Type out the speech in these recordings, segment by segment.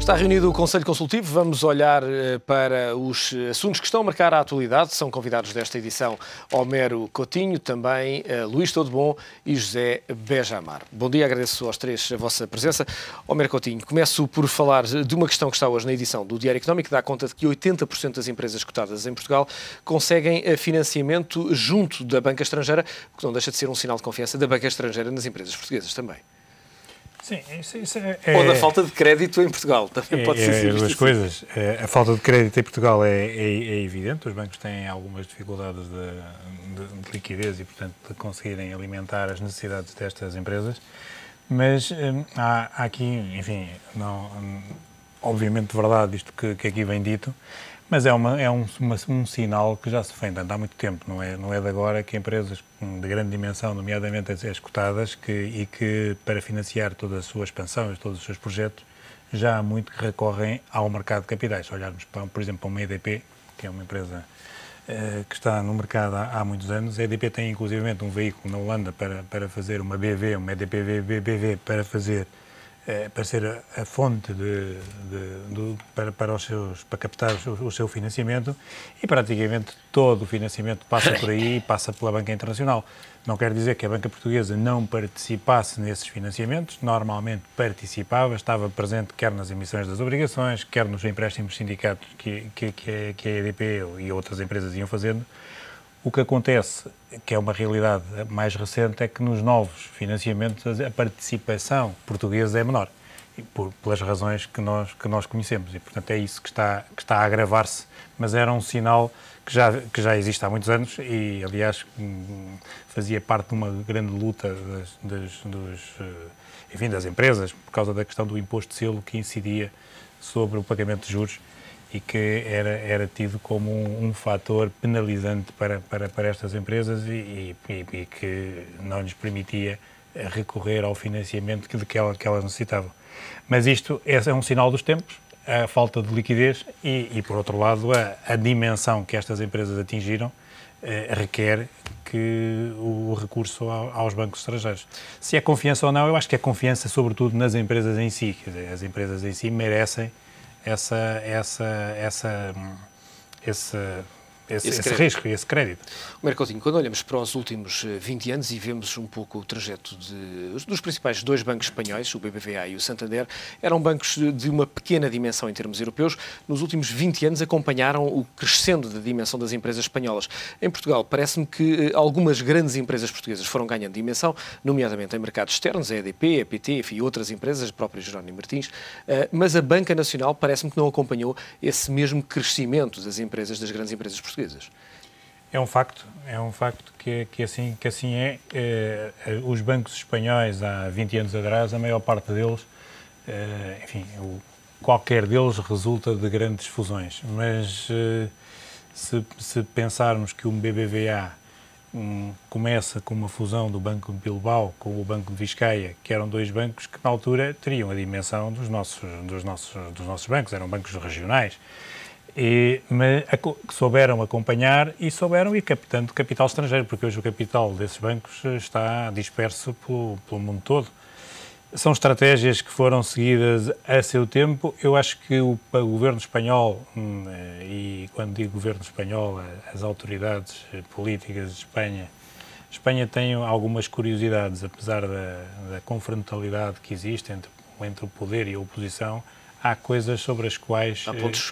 Está reunido o Conselho Consultivo. Vamos olhar para os assuntos que estão a marcar a atualidade. São convidados desta edição Homero Coutinho, também Luís Todebon e José Benjamar. Bom dia, agradeço aos três a vossa presença. Homero Coutinho, começo por falar de uma questão que está hoje na edição do Diário Económico, que dá conta de que 80% das empresas cotadas em Portugal conseguem financiamento junto da banca estrangeira, o que não deixa de ser um sinal de confiança da banca estrangeira nas empresas portuguesas também. Sim, isso Ou da falta de crédito em Portugal, também pode ser as duas coisas. A falta de crédito em Portugal é evidente, os bancos têm algumas dificuldades de liquidez e, portanto, de conseguirem alimentar as necessidades destas empresas, mas há aqui, enfim, obviamente verdade isto que aqui vem dito, mas é um sinal que já se vem dando há muito tempo, não é de agora que empresas de grande dimensão, nomeadamente as cotadas, e que para financiar toda a sua expansão e todos os seus projetos, já há muito que recorrem ao mercado de capitais. Se olharmos, por exemplo, para uma EDP, que é uma empresa que está no mercado há muitos anos, a EDP tem inclusivamente um veículo na Holanda para fazer uma BV, uma EDP-BV, para ser a fonte para captar o seu financiamento, e praticamente todo o financiamento passa por aí e passa pela banca internacional. Não quer dizer que a banca portuguesa não participasse nesses financiamentos, normalmente participava, estava presente quer nas emissões das obrigações, quer nos empréstimos sindicatos que a EDP e outras empresas iam fazendo. O que acontece, que é uma realidade mais recente, é que nos novos financiamentos a participação portuguesa é menor, pelas razões que nós conhecemos, e portanto é isso que está a agravar-se, mas era um sinal que já existe há muitos anos e, aliás, fazia parte de uma grande luta das empresas por causa da questão do imposto de selo que incidia sobre o pagamento de juros e que era tido como um fator penalizante para estas empresas e que não lhes permitia recorrer ao financiamento que elas necessitavam. Mas isto é um sinal dos tempos, a falta de liquidez e por outro lado, a dimensão que estas empresas atingiram requer que o recurso aos bancos estrangeiros. Se é confiança ou não, eu acho que é confiança sobretudo nas empresas em si. Quer dizer, as empresas em si merecem esse risco e esse crédito. Homero Coutinho, quando olhamos para os últimos 20 anos e vemos um pouco o trajeto dos principais dois bancos espanhóis, o BBVA e o Santander, eram bancos de uma pequena dimensão em termos europeus. Nos últimos 20 anos acompanharam o crescendo da dimensão das empresas espanholas. Em Portugal, parece-me que algumas grandes empresas portuguesas foram ganhando dimensão, nomeadamente em mercados externos, a EDP, a PT, enfim, outras empresas, a própria Jerónimo Martins, mas a Banca Nacional parece-me que não acompanhou esse mesmo crescimento das grandes empresas portuguesas. É um facto que assim é. Os bancos espanhóis, há 20 anos atrás, a maior parte deles, qualquer deles resulta de grandes fusões, mas se pensarmos que um BBVA começa com uma fusão do Banco de Bilbao com o Banco de Vizcaya, que eram dois bancos que na altura teriam a dimensão dos nossos bancos, eram bancos regionais, mas que souberam acompanhar e souberam ir captando capital estrangeiro, porque hoje o capital desses bancos está disperso pelo mundo todo. São estratégias que foram seguidas a seu tempo. Eu acho que o governo espanhol, e quando digo governo espanhol, as autoridades políticas de Espanha tem algumas curiosidades, apesar da confrontalidade que existe entre o poder e a oposição. Há coisas sobre as quais há pontos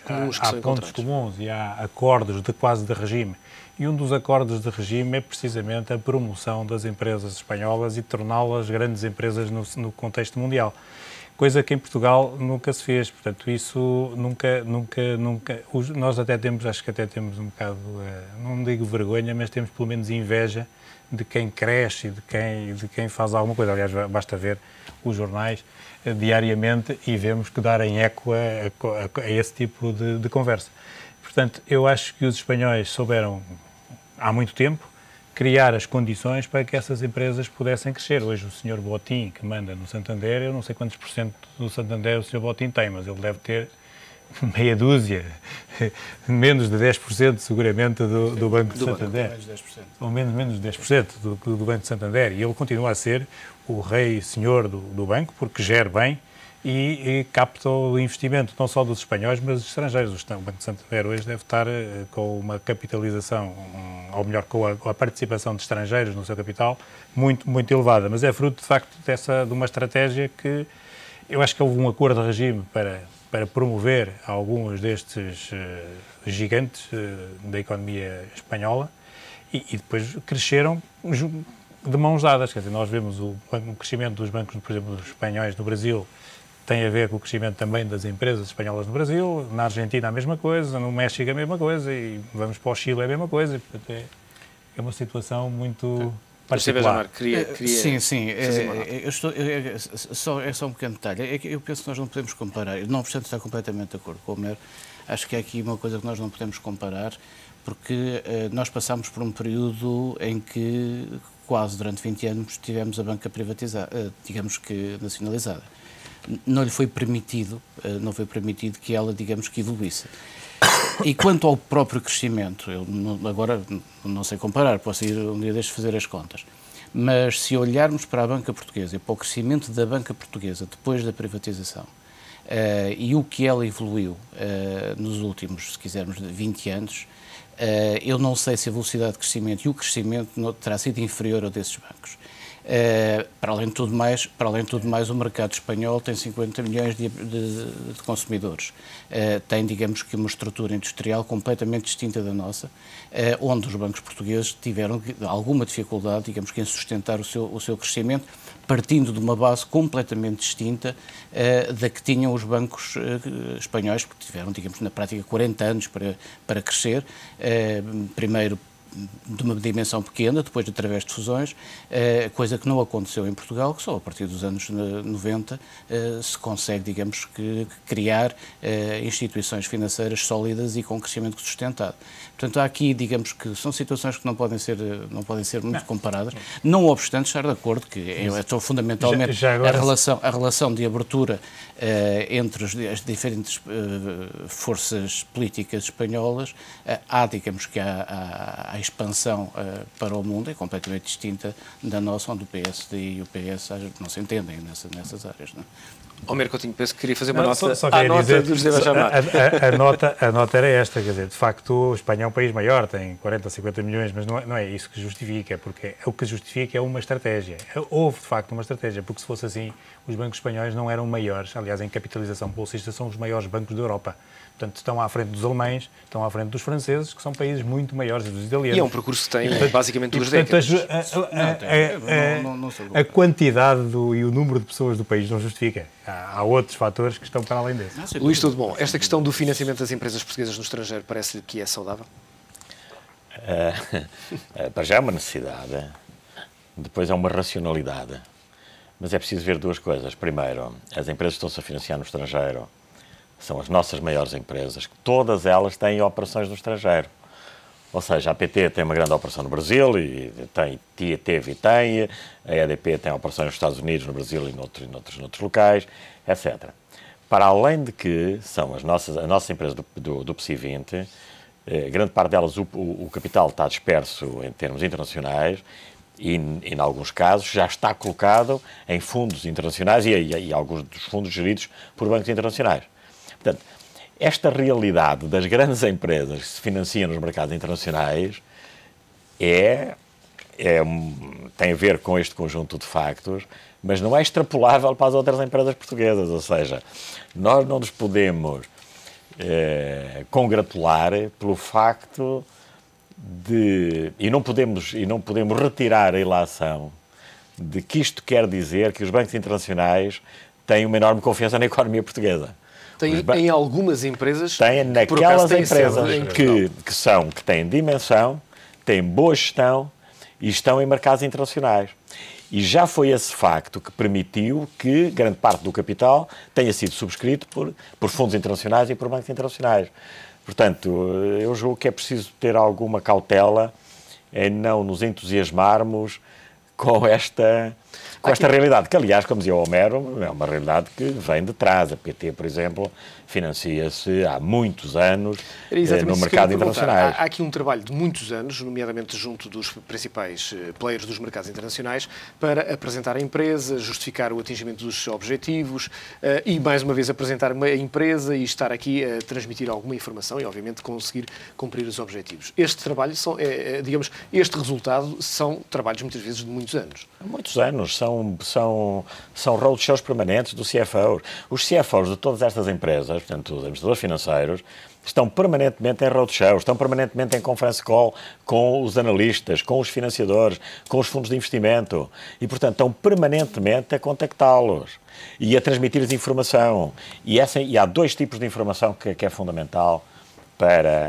comuns, e há acordos quase de regime. E um dos acordos de regime é precisamente a promoção das empresas espanholas e torná-las grandes empresas no contexto mundial. Coisa que em Portugal nunca se fez. Portanto, isso nunca. Nós acho que até temos um bocado, não digo vergonha, mas temos pelo menos inveja de quem cresce e de quem faz alguma coisa. Aliás, basta ver os jornais diariamente e vemos que darem eco a esse tipo de conversa. Portanto, eu acho que os espanhóis souberam, há muito tempo, criar as condições para que essas empresas pudessem crescer. Hoje o Sr. Botín, que manda no Santander, eu não sei quantos por cento do Santander o Sr. Botín tem, mas ele deve ter meia dúzia, menos de 10% seguramente do Banco de Santander. Ou menos de 10% do Banco de Santander. E ele continua a ser o rei senhor do banco, porque gera bem, e capta o investimento não só dos espanhóis, mas dos estrangeiros. O Banco de Santander hoje deve estar com uma capitalização, ou melhor, com a participação de estrangeiros no seu capital muito, muito elevada, mas é fruto, de facto, de uma estratégia que eu acho que houve um acordo de regime para promover alguns destes gigantes da economia espanhola e depois cresceram de mãos dadas. Quer dizer, nós vemos o crescimento dos bancos, por exemplo, dos espanhóis no Brasil, tem a ver com o crescimento também das empresas espanholas no Brasil, na Argentina a mesma coisa, no México a mesma coisa e vamos para o Chile a mesma coisa. Portanto, é uma situação muito particular. Sim. É só um pequeno detalhe. Eu penso que nós não podemos comparar. Não obstante estar completamente de acordo com o Homero, acho que há aqui uma coisa que nós não podemos comparar, porque nós passámos por um período em que quase durante 20 anos tivemos a banca privatizada, digamos que nacionalizada. Não lhe foi permitido, que ela, digamos que evoluísse. E quanto ao próprio crescimento, eu agora não sei comparar, posso ir um dia destes fazer as contas, mas se olharmos para a banca portuguesa e para o crescimento da banca portuguesa depois da privatização e o que ela evoluiu nos últimos, se quisermos, 20 anos, eu não sei se a velocidade de crescimento e o crescimento terá sido inferior ao desses bancos. Para além de tudo mais, o mercado espanhol tem 50 milhões de consumidores. Tem, digamos que, uma estrutura industrial completamente distinta da nossa, onde os bancos portugueses tiveram alguma dificuldade, digamos que, em sustentar o seu crescimento, partindo de uma base completamente distinta da que tinham os bancos espanhóis, porque tiveram, digamos, na prática 40 anos para crescer, primeiro de uma dimensão pequena, depois através de fusões, coisa que não aconteceu em Portugal, que só a partir dos anos 90 se consegue, digamos, que criar instituições financeiras sólidas e com crescimento sustentado. Portanto, há aqui, digamos que são situações que não podem ser muito comparadas, não obstante estar de acordo que é fundamentalmente a relação de abertura entre as diferentes forças políticas espanholas, digamos que a expansão para o mundo é completamente distinta da nossa, onde o PSD e o PS não se entendem nessas áreas. Não é? Homero Coutinho, penso que queria fazer uma nota só queria dizer, do José Bajamar. A nota era esta, quer dizer, de facto, a Espanha é um país maior, tem 40 ou 50 milhões, mas não é isso que justifica, porque o que justifica é uma estratégia. Houve, de facto, uma estratégia, porque se fosse assim, os bancos espanhóis não eram maiores, aliás, em capitalização bolsista são os maiores bancos da Europa. Portanto, estão à frente dos alemães, estão à frente dos franceses, que são países muito maiores, e dos italianos. E é um percurso que tem, basicamente, 2 décadas. A quantidade e o número de pessoas do país não justifica. Há outros fatores que estão para além desse. Luís, tudo bom? Esta questão do financiamento das empresas portuguesas no estrangeiro parece-lhe que é saudável? Para já é uma necessidade, depois é uma racionalidade. Mas é preciso ver duas coisas. Primeiro, as empresas que estão-se a financiar no estrangeiro são as nossas maiores empresas, que todas elas têm operações no estrangeiro. Ou seja, a PT tem uma grande operação no Brasil, e teve e tem, a EDP tem operações nos Estados Unidos, no Brasil e noutros locais, etc. Para além de que são a nossa empresa do PSI 20, grande parte delas, o capital está disperso em termos internacionais, e, em alguns casos, já está colocado em fundos internacionais e alguns dos fundos geridos por bancos internacionais. Portanto, esta realidade das grandes empresas que se financiam nos mercados internacionais tem a ver com este conjunto de factos, mas não é extrapolável para as outras empresas portuguesas. Ou seja, nós não nos podemos congratular pelo facto e não podemos retirar a ilação de que isto quer dizer que os bancos internacionais têm uma enorme confiança na economia portuguesa. Em algumas empresas, têm naquelas empresas que têm dimensão, têm boa gestão e estão em mercados internacionais. E já foi esse facto que permitiu que grande parte do capital tenha sido subscrito por fundos internacionais e por bancos internacionais. Portanto, eu julgo que é preciso ter alguma cautela em não nos entusiasmarmos com esta Com esta realidade, que aliás, como dizia o Homero, é uma realidade que vem de trás. A PT, por exemplo, financia-se há muitos anos no mercado internacional. Há aqui um trabalho de muitos anos, nomeadamente junto dos principais players dos mercados internacionais, para apresentar a empresa, justificar o atingimento dos objetivos e, mais uma vez, apresentar a empresa e estar aqui a transmitir alguma informação e, obviamente, conseguir cumprir os objetivos. Este trabalho, digamos, este resultado são trabalhos, muitas vezes, de muitos anos. Muitos anos. São roadshows permanentes do CFO. Os CFOs de todas estas empresas, portanto, os administradores financeiros, estão permanentemente em roadshows, estão permanentemente em conference call com os analistas, com os financiadores, com os fundos de investimento e, portanto, estão permanentemente a contactá-los e a transmitir-lhes informação. E há dois tipos de informação que é fundamental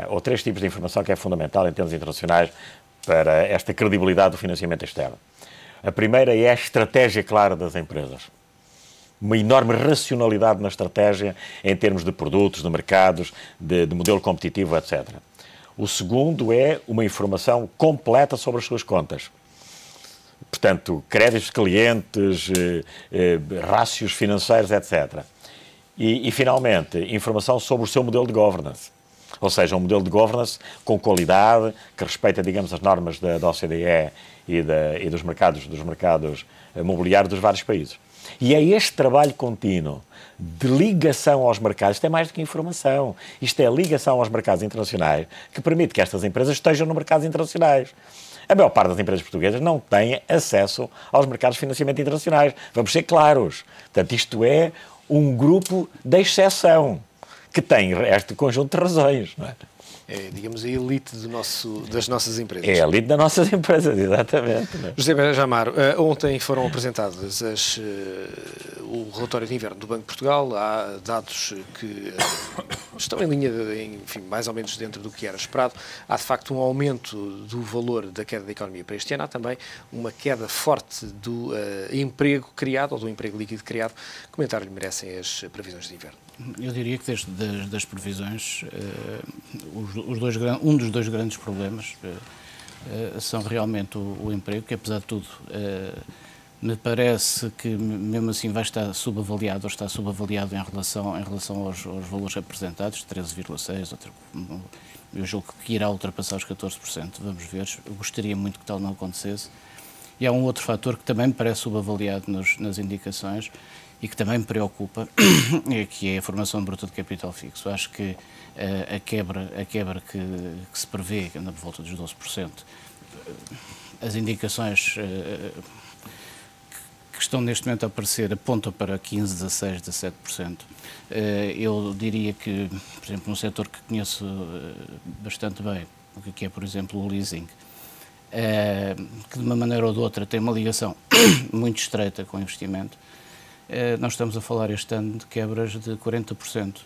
ou três tipos de informação que é fundamental em termos internacionais para esta credibilidade do financiamento externo. A primeira é a estratégia clara das empresas. Uma enorme racionalidade na estratégia em termos de produtos, de mercados, de modelo competitivo, etc. O segundo é uma informação completa sobre as suas contas. Portanto, créditos de clientes, rácios financeiros, etc. E, finalmente, informação sobre o seu modelo de governance. Ou seja, um modelo de governance com qualidade, que respeita, digamos, as normas da OCDE e dos mercados mobiliários dos vários países. E é este trabalho contínuo de ligação aos mercados, isto é mais do que informação, isto é ligação aos mercados internacionais, que permite que estas empresas estejam nos mercados internacionais. A maior parte das empresas portuguesas não tem acesso aos mercados de financiamento internacionais. Vamos ser claros. Portanto, isto é um grupo de exceção, que tem este conjunto de razões, não é? É, digamos, a elite das nossas empresas. É a elite das nossas empresas, exatamente. Né? José Benjamar, ontem foram apresentadas o relatório de inverno do Banco de Portugal. Há dados que estão em linha, enfim, mais ou menos dentro do que era esperado. Há, de facto, um aumento do valor da queda da economia para este ano. Há também uma queda forte do emprego criado, ou do emprego líquido criado. Que comentário lhe merecem as previsões de inverno? Eu diria que das previsões, um dos dois grandes problemas são realmente o emprego, que apesar de tudo me parece que mesmo assim vai estar subavaliado ou está subavaliado em relação aos valores apresentados, 13,6%, eu julgo que irá ultrapassar os 14%, vamos ver, eu gostaria muito que tal não acontecesse. E há um outro fator que também me parece subavaliado nas indicações, e que também me preocupa, que é a formação bruta de capital fixo. Acho que a quebra que se prevê, que anda por volta dos 12%, as indicações que estão neste momento a aparecer apontam para 15%, 16%, 17%. Eu diria que, por exemplo, num setor que conheço bastante bem, o que é, por exemplo, o leasing, que de uma maneira ou de outra tem uma ligação muito estreita com o investimento, nós estamos a falar este ano de quebras de 40%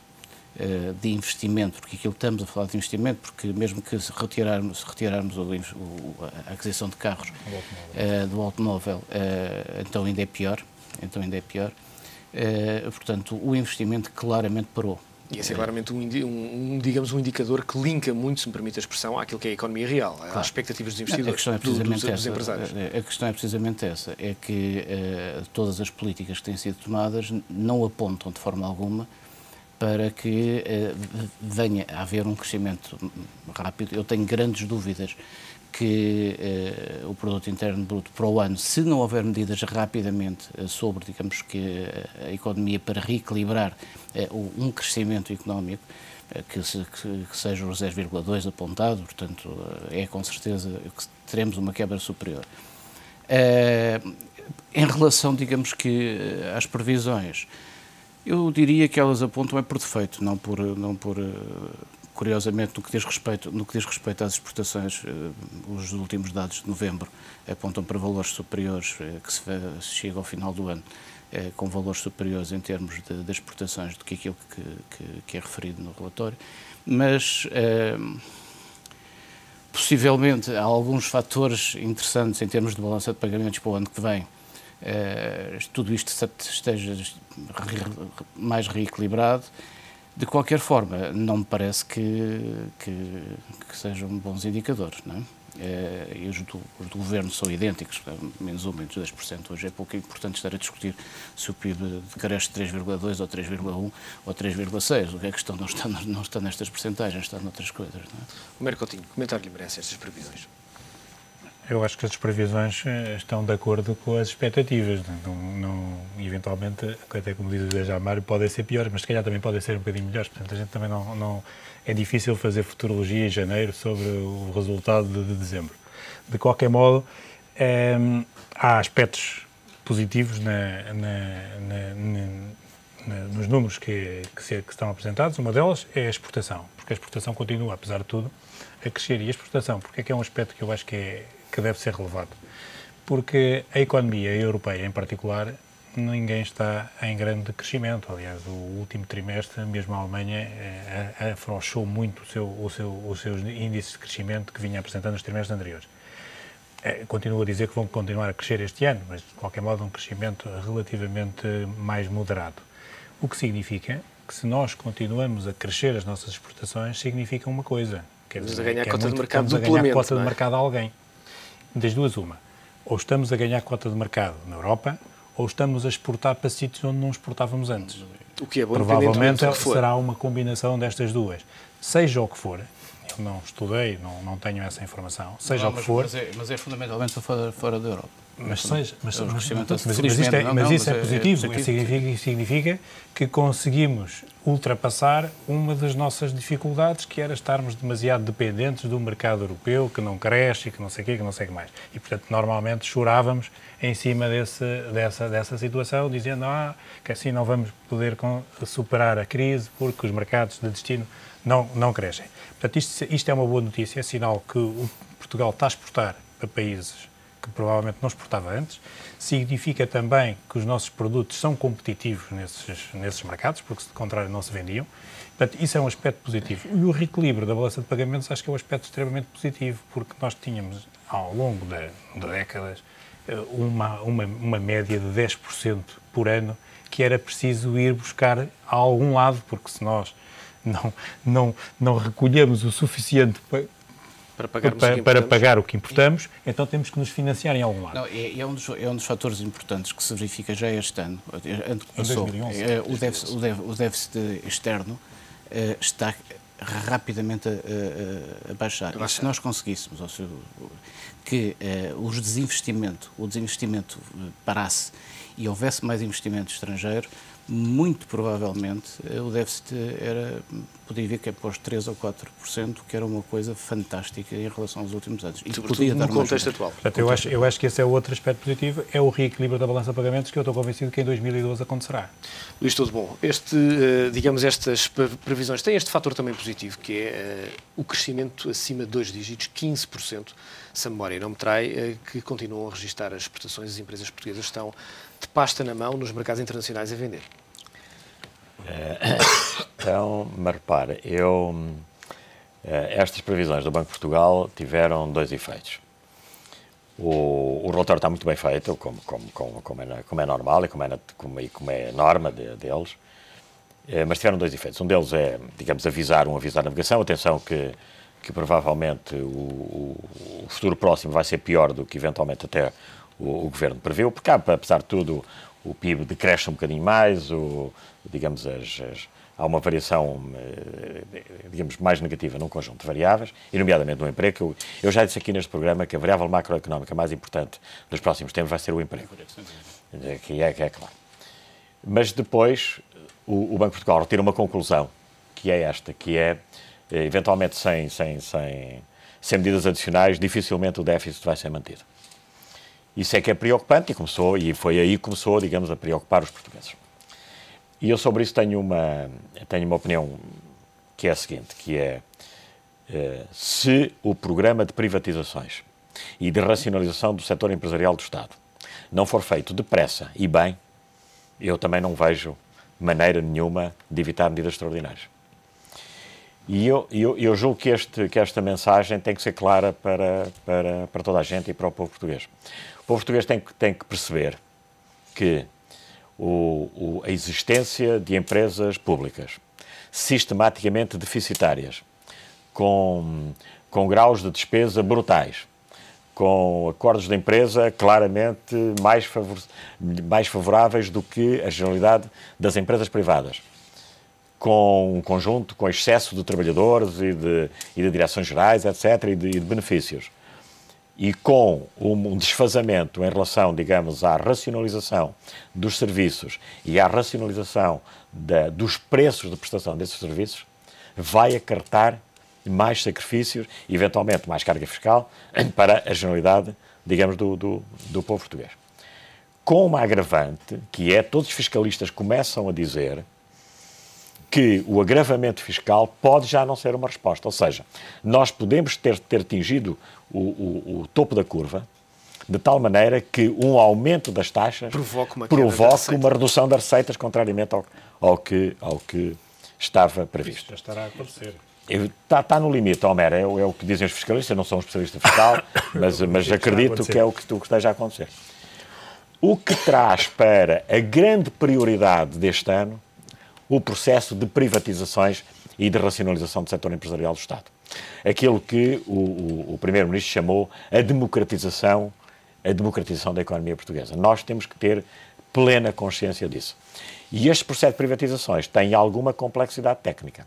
de investimento, porque aquilo que estamos a falar de investimento, porque mesmo que retirarmos a aquisição de carros do automóvel, então ainda é pior. Portanto, o investimento claramente parou. E esse é claramente digamos, um indicador que linka muito, se me permite a expressão, àquilo que é a economia real, às expectativas dos investidores, dos empresários. A questão é precisamente essa, é que todas as políticas que têm sido tomadas não apontam de forma alguma para que venha a haver um crescimento rápido. Eu tenho grandes dúvidas que o produto interno bruto para o ano, se não houver medidas rapidamente sobre, digamos, que a economia para reequilibrar um crescimento económico, que seja os 0,2 apontado, portanto, é com certeza que teremos uma quebra superior. Em relação, digamos que, às previsões, eu diria que elas apontam por defeito, não por curiosamente, no que diz respeito às exportações, os últimos dados de novembro apontam para valores superiores, que se chega ao final do ano, com valores superiores em termos de exportações do que aquilo que é referido no relatório, mas possivelmente há alguns fatores interessantes em termos de balança de pagamentos para o ano que vem. Tudo isto esteja mais reequilibrado. De qualquer forma, não me parece que sejam bons indicadores, não é? e os do Governo são idênticos, menos 1, menos 2%. Hoje é pouco importante estar a discutir se o PIB decresce 3,2 ou 3,1 ou 3,6. O que é a questão não está nestas percentagens, está noutras coisas. Não é? O Mário Coutinho, que comentário lhe merece estas previsões? Eu acho que as previsões estão de acordo com as expectativas. Eventualmente, até como diz o Jamário, podem ser piores, mas se calhar também podem ser um bocadinho melhores. Portanto, a gente também não é difícil fazer futurologia em janeiro sobre o resultado de dezembro. De qualquer modo, há aspectos positivos nos números que estão apresentados. Uma delas é a exportação, porque a exportação continua, apesar de tudo, a crescer. E a exportação, porque é que é um aspecto que eu acho que deve ser relevado? Porque a economia europeia, em particular, ninguém está em grande crescimento. Aliás, o último trimestre, mesmo a Alemanha, afrouxou muito os seus índices de crescimento que vinha apresentando nos trimestres anteriores. Continuo a dizer que vão continuar a crescer este ano, mas, de qualquer modo, um crescimento relativamente mais moderado. O que significa que, se nós continuamos a crescer as nossas exportações, significa uma coisa. Estamos a ganhar cota de mercado duplamente. A ganhar cota de mercado a alguém. Das duas, uma. Ou estamos a ganhar cota de mercado na Europa, ou estamos a exportar para sítios onde não exportávamos antes. O que é bom, provavelmente será uma combinação destas duas. Seja o que for, eu não estudei, não tenho essa informação, seja o que for... Mas é fundamentalmente fora da Europa. Mas isso é positivo. Significa que conseguimos ultrapassar uma das nossas dificuldades, que era estarmos demasiado dependentes do mercado europeu, que não cresce, que não sei o quê, que não sei o que mais. E, portanto, normalmente chorávamos em cima dessa situação, dizendo que assim não vamos poder superar a crise porque os mercados de destino não crescem. Portanto, isto é uma boa notícia, é sinal que Portugal está a exportar a países que provavelmente não exportava antes. Significa também que os nossos produtos são competitivos nesses mercados, porque, se de contrário, não se vendiam. Portanto, isso é um aspecto positivo. E o reequilíbrio da balança de pagamentos acho que é um aspecto extremamente positivo, porque nós tínhamos, ao longo de décadas, uma média de 10% por ano que era preciso ir buscar a algum lado, porque se nós não recolhemos o suficiente para pagar o que importamos, então temos que nos financiar em algum lado. Não, é um dos fatores importantes que se verifica já este ano. O déficit externo está rapidamente a baixar. E se nós conseguíssemos que o desinvestimento parasse e houvesse mais investimento estrangeiro, muito provavelmente o déficit podia vir que é para os 3 ou 4%, que era uma coisa fantástica em relação aos últimos anos. E podia dar no contexto atual. Portanto, eu acho que esse é o outro aspecto positivo, é o reequilíbrio da balança de pagamentos, que eu estou convencido que em 2012 acontecerá. Luís, tudo bom. Estas previsões têm este fator também positivo, que é o crescimento acima de 2 dígitos, 15%, se a memória não me trai, que continuam a registrar as exportações. As empresas portuguesas estão de pasta na mão nos mercados internacionais a vender. Então, mas repare, estas previsões do Banco de Portugal tiveram dois efeitos. O relatório está muito bem feito, como é normal e como é norma deles, mas tiveram dois efeitos. Um deles é, digamos, avisar a navegação, atenção que provavelmente o futuro próximo vai ser pior do que eventualmente até o Governo previu, porque apesar de tudo o PIB decresce um bocadinho mais, há uma variação, digamos, mais negativa num conjunto de variáveis, e nomeadamente no emprego. Eu já disse aqui neste programa que a variável macroeconómica mais importante dos próximos tempos vai ser o emprego, que é claro. Mas depois o Banco de Portugal retira uma conclusão, que é esta, que é, eventualmente sem medidas adicionais, dificilmente o déficit vai ser mantido. Isso é que é preocupante e foi aí que começou, digamos, a preocupar os portugueses. E eu sobre isso tenho uma opinião que é a seguinte, que é se o programa de privatizações e de racionalização do setor empresarial do Estado não for feito depressa e bem, eu também não vejo maneira nenhuma de evitar medidas extraordinárias. E eu julgo que esta mensagem tem que ser clara para toda a gente e para o povo português. O povo português tem que perceber que a existência de empresas públicas sistematicamente deficitárias, com graus de despesa brutais, com acordos de empresa claramente mais favoráveis do que a generalidade das empresas privadas, com um conjunto, com excesso de trabalhadores e de direções gerais, etc., e de benefícios. E com um desfazamento em relação, digamos, à racionalização dos serviços e à racionalização dos preços de prestação desses serviços, vai acarretar mais sacrifícios, eventualmente mais carga fiscal, para a generalidade, digamos, do povo português. Com uma agravante, que é, todos os fiscalistas começam a dizer que o agravamento fiscal pode já não ser uma resposta. Ou seja, nós podemos ter atingido o topo da curva, de tal maneira que um aumento das taxas provoque uma redução das receitas, contrariamente ao que estava previsto. Isto já estará a acontecer. Está no limite, Homer, é o que dizem os fiscalistas. Eu não sou um especialista fiscal, mas acredito que é o que esteja a acontecer. O que traz para a grande prioridade deste ano o processo de privatizações e de racionalização do setor empresarial do Estado. Aquilo que o Primeiro-Ministro chamou a democratização da economia portuguesa. Nós temos que ter plena consciência disso. E este processo de privatizações tem alguma complexidade técnica.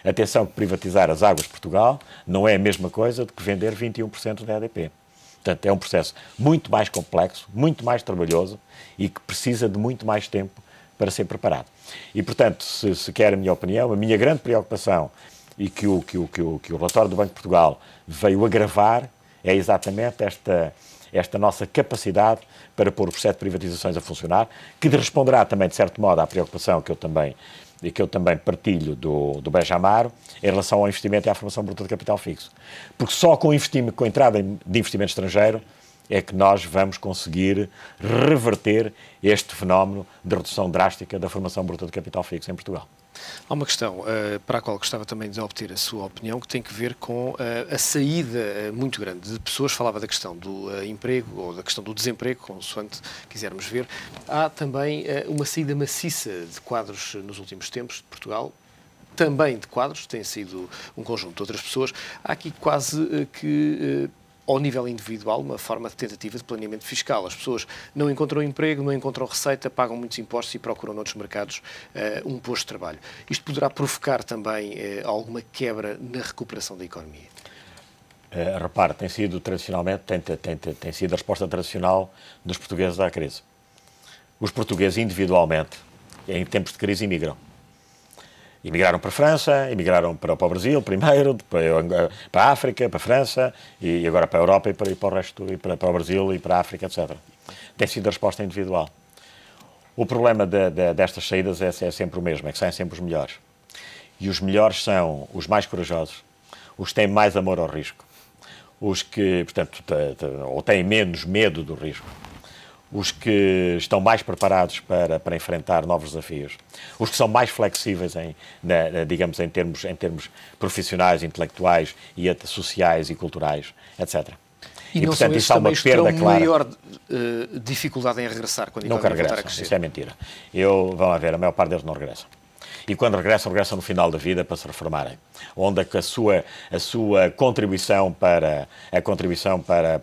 Atenção que privatizar as Águas de Portugal não é a mesma coisa do que vender 21% da EDP. Portanto, é um processo muito mais complexo, muito mais trabalhoso e que precisa de muito mais tempo para ser preparado. E, portanto, se quer a minha opinião, a minha grande preocupação e que o relatório do Banco de Portugal veio agravar é exatamente esta nossa capacidade para pôr o processo de privatizações a funcionar, que responderá também, de certo modo, à preocupação que eu também partilho do Benjamar em relação ao investimento e à formação bruta de capital fixo. Porque só com a entrada de investimento estrangeiro é que nós vamos conseguir reverter este fenómeno de redução drástica da formação bruta de capital fixo em Portugal. Há uma questão para a qual gostava também de obter a sua opinião, que tem que ver com a saída muito grande de pessoas. Falava da questão do emprego ou da questão do desemprego, consoante quisermos ver. Há também uma saída maciça de quadros nos últimos tempos de Portugal, também de quadros, tem sido um conjunto de outras pessoas. Há aqui quase que ao nível individual, uma forma de tentativa de planeamento fiscal. As pessoas não encontram emprego, não encontram receita, pagam muitos impostos e procuram noutros mercados um posto de trabalho. Isto poderá provocar também alguma quebra na recuperação da economia? Repare, tem sido tradicionalmente, tem sido a resposta tradicional dos portugueses à crise. Os portugueses individualmente, em tempos de crise, imigram. Emigraram para a França, emigraram para o Brasil primeiro, para a África, para a França, e agora para a Europa e para o resto, e para o Brasil e para a África, etc. Tem sido a resposta individual. O problema destas saídas é sempre o mesmo, é que saem sempre os melhores. E os melhores são os mais corajosos, os que têm mais amor ao risco, os que, portanto, ou têm menos medo do risco, os que estão mais preparados para enfrentar novos desafios, os que são mais flexíveis digamos, em termos profissionais, intelectuais e até sociais e culturais, etc. E não portanto, isso há uma perda clara. Maior dificuldade em regressar quando nunca regressam, isso é mentira. Vamos lá ver, a maior parte deles não regressam. E quando regressam no final da vida para se reformarem, onde a sua contribuição para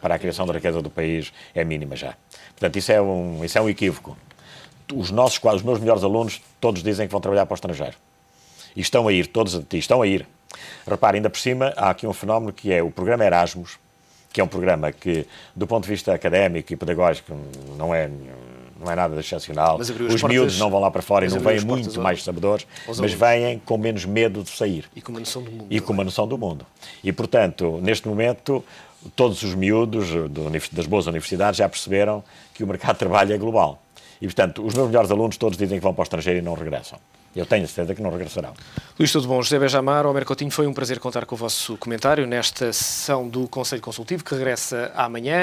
a criação da riqueza do país é mínima já. Portanto, isso é um equívoco. Os meus melhores alunos, todos dizem que vão trabalhar para o estrangeiro. E estão a ir, todos estão a ir. Repare, ainda por cima, há aqui um fenómeno que é o programa Erasmus, que é um programa que, do ponto de vista académico e pedagógico, não é nada de excepcional. Os miúdos não vão lá para fora e não vêm muito mais sabedores, mas vêm com menos medo de sair. E com uma noção do mundo. E com uma noção do mundo. E, portanto, neste momento, todos os miúdos das boas universidades já perceberam que o mercado de trabalho é global. E, portanto, os meus melhores alunos todos dizem que vão para o estrangeiro e não regressam. Eu tenho a certeza que não regressarão. Luís, tudo bom? José Benjamar, Homer Coutinho, foi um prazer contar com o vosso comentário nesta sessão do Conselho Consultivo, que regressa amanhã.